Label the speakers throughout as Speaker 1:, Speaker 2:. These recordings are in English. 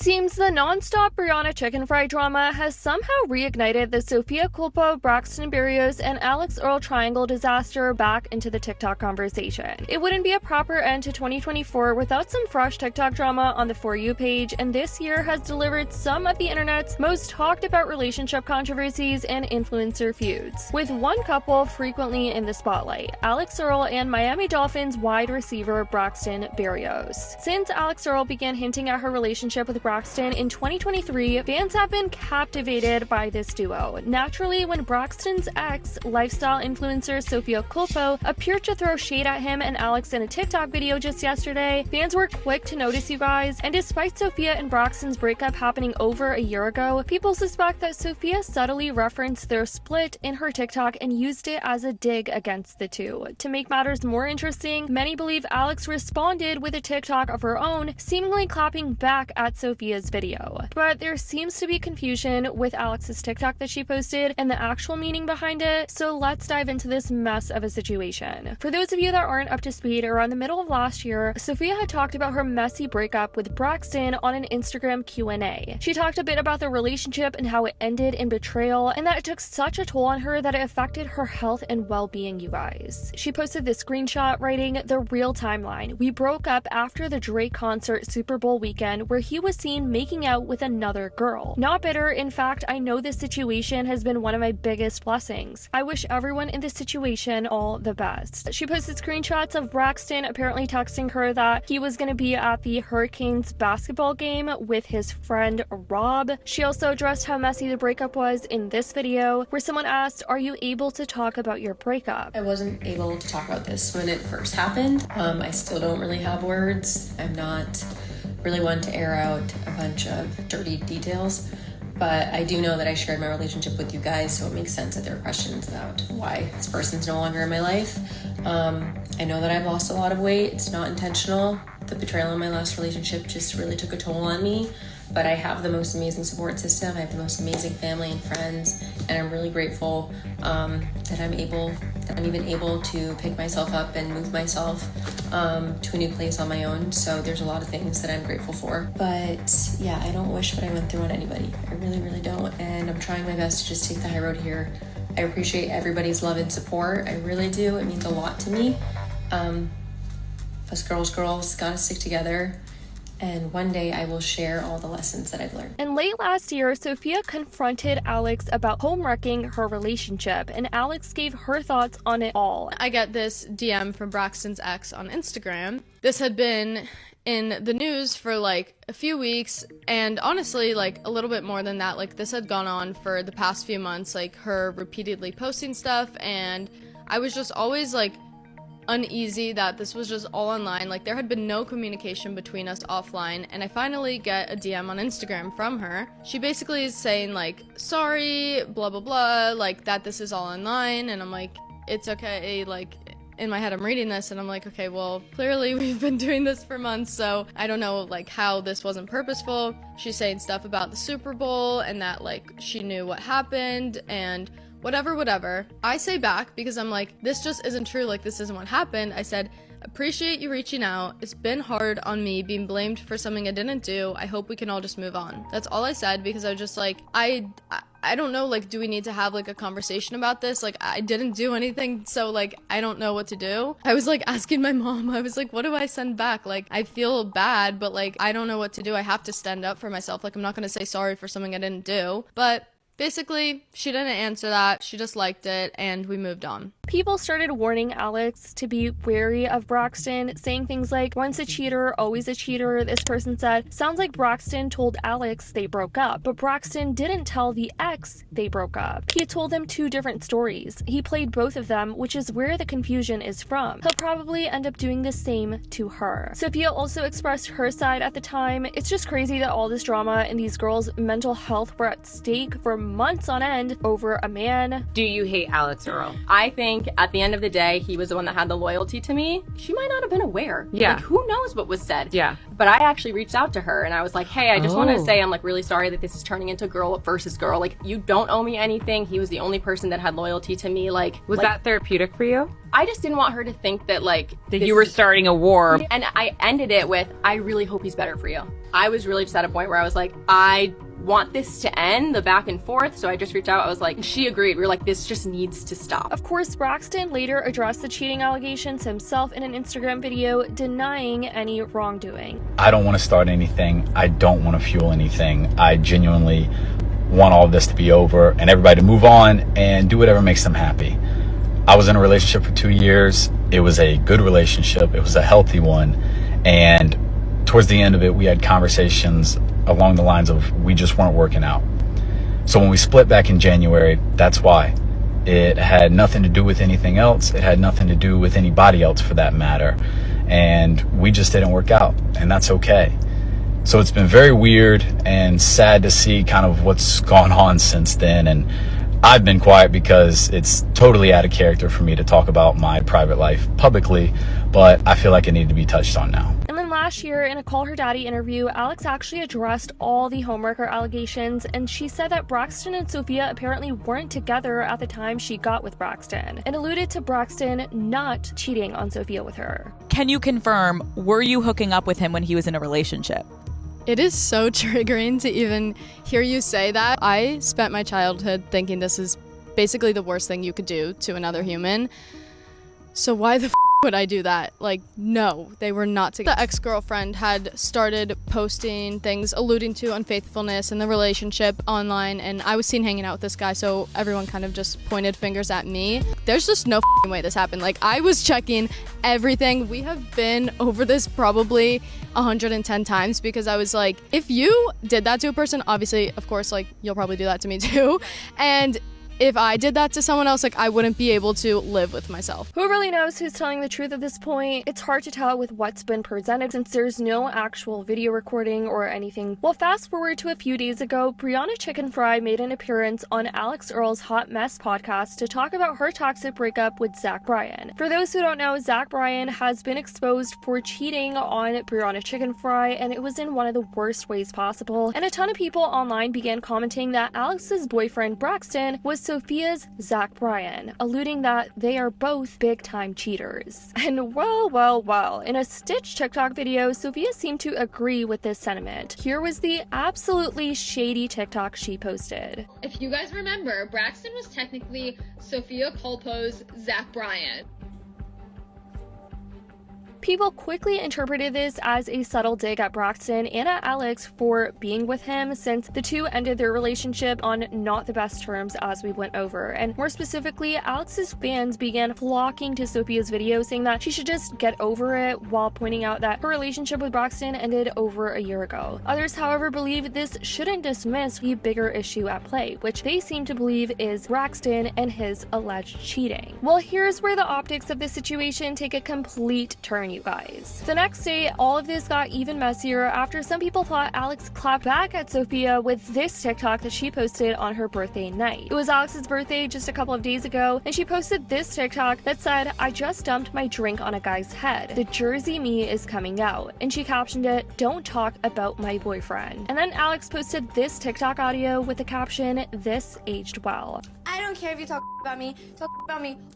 Speaker 1: It seems the non-stop Brianna chicken fry drama has somehow reignited the Sophia Culpo, Braxton Berrios, and Alix Earle triangle disaster back into the TikTok conversation. It wouldn't be a proper end to 2024 without some fresh TikTok drama on the For You page, and this year has delivered some of the internet's most talked about relationship controversies and influencer feuds, with one couple frequently in the spotlight, Alix Earle and Miami Dolphins wide receiver Braxton Berrios. Since Alix Earle began hinting at her relationship with Braxton in 2023, fans have been captivated by this duo. Naturally, when Braxton's ex, lifestyle influencer Sophia Culpo, appeared to throw shade at him and Alix in a TikTok video just yesterday, fans were quick to notice, you guys, and despite Sophia and Braxton's breakup happening over a year ago, people suspect that Sophia subtly referenced their split in her TikTok and used it as a dig against the two. To make matters more interesting, many believe Alix responded with a TikTok of her own, seemingly clapping back at Sophia's video. But there seems to be confusion with Alix's TikTok that she posted and the actual meaning behind it, so let's dive into this mess of a situation. For those of you that aren't up to speed, around the middle of last year, Sophia had talked about her messy breakup with Braxton on an Instagram Q&A. She talked a bit about the relationship and how it ended in betrayal, and that it took such a toll on her that it affected her health and well-being, you guys. She posted this screenshot writing, "The real timeline. We broke up after the Drake concert Super Bowl weekend where he was seen making out with another girl. Not bitter, in fact, I know this situation has been one of my biggest blessings. I wish everyone in this situation all the best." She posted screenshots of Braxton apparently texting her that he was going to be at the Hurricanes basketball game with his friend Rob. She also addressed how messy the breakup was in this video, where someone asked, "Are you able to talk about your breakup?"
Speaker 2: I wasn't able to talk about this when it first happened. I still don't really have words. I'm not really one to air out a bunch of dirty details, but I do know that I shared my relationship with you guys, so it makes sense that there are questions about why this person's no longer in my life. I know that I've lost a lot of weight. It's not intentional. The betrayal in my last relationship just really took a toll on me, but I have the most amazing support system. I have the most amazing family and friends, and I'm really grateful that I'm even able to pick myself up and move myself to a new place on my own. So there's a lot of things that I'm grateful for. But yeah, I don't wish what I went through on anybody. I really, really don't. And I'm trying my best to just take the high road here. I appreciate everybody's love and support. I really do. It means a lot to me. Us girls gotta stick together. And one day I will share all the lessons that I've learned.
Speaker 1: And late last year, Sophia confronted Alix about home-wrecking her relationship, and Alix gave her thoughts on it all.
Speaker 3: I get this DM from Braxton's ex on Instagram. This had been in the news for like a few weeks, and honestly like a little bit more than that. Like this had gone on for the past few months, like her repeatedly posting stuff, and I was just always like uneasy that this was just all online. Like there had been no communication between us offline, and I finally get a DM on Instagram from her. She basically is saying like, sorry, blah blah blah, like that this is all online, and I'm like, it's okay. Like in my head I'm reading this and I'm like, okay, well clearly we've been doing this for months, so I don't know like how this wasn't purposeful. She's saying stuff about the Super Bowl and that like she knew what happened and whatever. I say back, because I'm like, this just isn't true, like this isn't what happened. I said, appreciate you reaching out. It's been hard on me being blamed for something I didn't do. I hope we can all just move on. That's all I said, because I was just like, I don't know, like, do we need to have like a conversation about this? Like, I didn't do anything, so like, I don't know what to do. I was like asking my mom, I was like, what do I send back? Like, I feel bad, but like, I don't know what to do. I have to stand up for myself. Like, I'm not gonna say sorry for something I didn't do. But basically, she didn't answer that. She just liked it, and we moved on.
Speaker 1: People started warning Alix to be wary of Braxton, saying things like, once a cheater, always a cheater. This person said, sounds like Braxton told Alix they broke up, but Braxton didn't tell the ex they broke up. He told them two different stories. He played both of them, which is where the confusion is from. He'll probably end up doing the same to her. Sophia also expressed her side at the time. It's just crazy that all this drama and these girls' mental health were at stake for months on end over a man.
Speaker 4: Do you hate Alix Earle? I think at the end of the day, he was the one that had the loyalty to me. She might not have been aware.
Speaker 5: Yeah.
Speaker 4: Like, who knows what was said?
Speaker 5: Yeah.
Speaker 4: But I actually reached out to her and I was like, hey, I just want to say I'm like really sorry that this is turning into girl versus girl. Like, you don't owe me anything. He was the only person that had loyalty to me.
Speaker 5: Was that therapeutic for you?
Speaker 4: I just didn't want her to think that
Speaker 5: That you were starting a war.
Speaker 4: And I ended it with, I really hope he's better for you. I was really just at a point where I was like, I want this to end, the back and forth. So I just reached out. I was like, she agreed. We were like, this just needs to stop.
Speaker 1: Of course, Braxton later addressed the cheating allegations himself in an Instagram video, denying any wrongdoing.
Speaker 6: I don't want to start anything. I don't want to fuel anything. I genuinely want all of this to be over and everybody to move on and do whatever makes them happy. I was in a relationship for 2 years. It was a good relationship. It was a healthy one. And towards the end of it, we had conversations along the lines of we just weren't working out. So when we split back in January, that's why. It had nothing to do with anything else. It had nothing to do with anybody else for that matter. And we just didn't work out, and that's okay. So it's been very weird and sad to see kind of what's gone on since then. And I've been quiet because it's totally out of character for me to talk about my private life publicly, but I feel like it needed to be touched on now.
Speaker 1: And then last year, in a Call Her Daddy interview, Alix actually addressed all the homewrecker allegations, and she said that Braxton and Sophia apparently weren't together at the time she got with Braxton, and alluded to Braxton not cheating on Sophia with her.
Speaker 7: Can you confirm, were you hooking up with him when he was in a relationship?
Speaker 3: It is so triggering to even hear you say that. I spent my childhood thinking this is basically the worst thing you could do to another human. So why the would I do that? Like, no, they were not together. The ex-girlfriend had started posting things alluding to unfaithfulness in the relationship online, and I was seen hanging out with this guy, so everyone kind of just pointed fingers at me. There's just no way this happened. Like, I was checking everything. We have been over this probably 110 times because I was like, if you did that to a person, obviously, of course, like, you'll probably do that to me too. And if I did that to someone else, like, I wouldn't be able to live with myself.
Speaker 1: Who really knows who's telling the truth at this point? It's hard to tell with what's been presented since there's no actual video recording or anything. Well, fast forward to a few days ago, Brianna Chicken Fry made an appearance on Alix Earle's Hot Mess podcast to talk about her toxic breakup with Zach Bryan. For those who don't know, Zach Bryan has been exposed for cheating on Brianna Chicken Fry, and it was in one of the worst ways possible. And a ton of people online began commenting that Alix's boyfriend Braxton was Sophia's Zach Bryan, alluding that they are both big-time cheaters. And well, in a Stitch TikTok video, Sophia seemed to agree with this sentiment. Here was the absolutely shady TikTok she posted.
Speaker 8: If you guys remember, Braxton was technically Sophia Culpo's Zach Bryan.
Speaker 1: People quickly interpreted this as a subtle dig at Braxton and at Alix for being with him, since the two ended their relationship on not the best terms, as we went over. And more specifically, Alix's fans began flocking to Sophia's video saying that she should just get over it, while pointing out that her relationship with Braxton ended over a year ago. Others, however, believe this shouldn't dismiss the bigger issue at play, which they seem to believe is Braxton and his alleged cheating. Well, here's where the optics of this situation take a complete turn, you guys. The next day, all of this got even messier after some people thought Alix clapped back at Sophia with this TikTok that she posted on her birthday night. It was Alix's birthday just a couple of days ago, and she posted this TikTok that said, "I just dumped my drink on a guy's head. The Jersey me is coming out." And she captioned it, "Don't talk about my boyfriend." And then Alix posted this TikTok audio with the caption, "This aged well."
Speaker 9: I don't care if you talk about me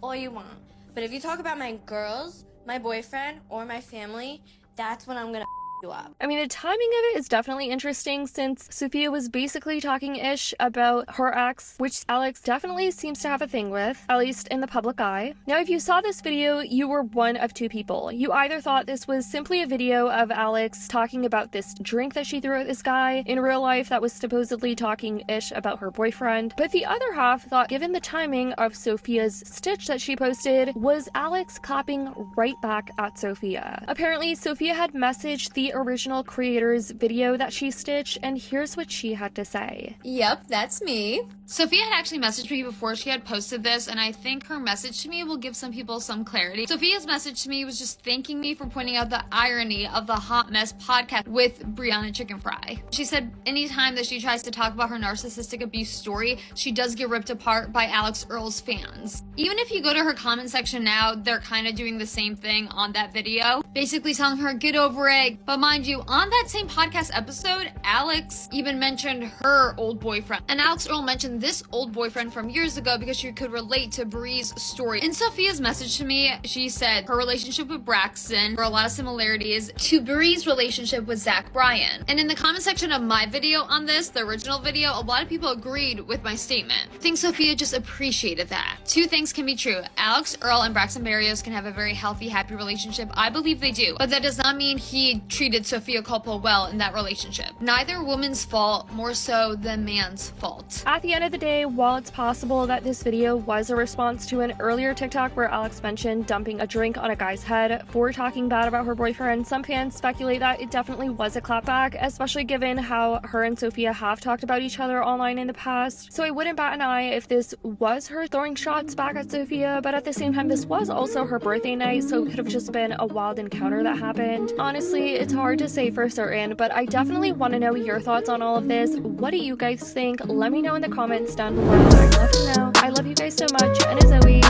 Speaker 9: all you want. But if you talk about my girls, my boyfriend, or my family, that's when I'm gonna you up.
Speaker 1: I mean, the timing of it is definitely interesting, since Sophia was basically talking ish about her ex, which Alix definitely seems to have a thing with, at least in the public eye. Now, if you saw this video, you were one of two people. You either thought this was simply a video of Alix talking about this drink that she threw at this guy in real life that was supposedly talking ish about her boyfriend, but the other half thought, given the timing of Sophia's stitch that she posted, was Alix clapping right back at Sophia. Apparently, Sophia had messaged the original creator's video that she stitched, and here's what she had to say.
Speaker 10: Yep, that's me.
Speaker 11: Sophia had actually messaged me before she had posted this, and I think her message to me will give some people some clarity. Sophia's message to me was just thanking me for pointing out the irony of the Hot Mess podcast with Brianna Chicken Fry. She said anytime that she tries to talk about her narcissistic abuse story, she does get ripped apart by Alix Earle's fans. Even if you go to her comment section now, they're kind of doing the same thing on that video, basically telling her get over it. But mind you, on that same podcast episode, Alix even mentioned her old boyfriend, and Alix Earle mentioned this old boyfriend from years ago because she could relate to Bree's story. In Sophia's message to me, she said her relationship with Braxton, there are a lot of similarities to Bree's relationship with Zach Bryan. And in the comment section of my video on this, the original video, a lot of people agreed with my statement. I think Sophia just appreciated that. Two things can be true. Alix Earle and Braxton Berrios can have a very healthy, happy relationship. I believe they do. But that does not mean he treated Sophia Culpo well in that relationship. Neither woman's fault, more so than man's fault.
Speaker 1: At the end of the day, while it's possible that this video was a response to an earlier TikTok where Alix mentioned dumping a drink on a guy's head for talking bad about her boyfriend, some fans speculate that it definitely was a clapback, especially given how her and Sophia have talked about each other online in the past. So I wouldn't bat an eye if this was her throwing shots back at Sophia, but at the same time, this was also her birthday night, so it could have just been a wild encounter that happened. Honestly, it's hard to say for certain, but I definitely want to know your thoughts on all of this. What do you guys think? Let me know in the comments down below. I'd love to know. I love you guys so much, and as always,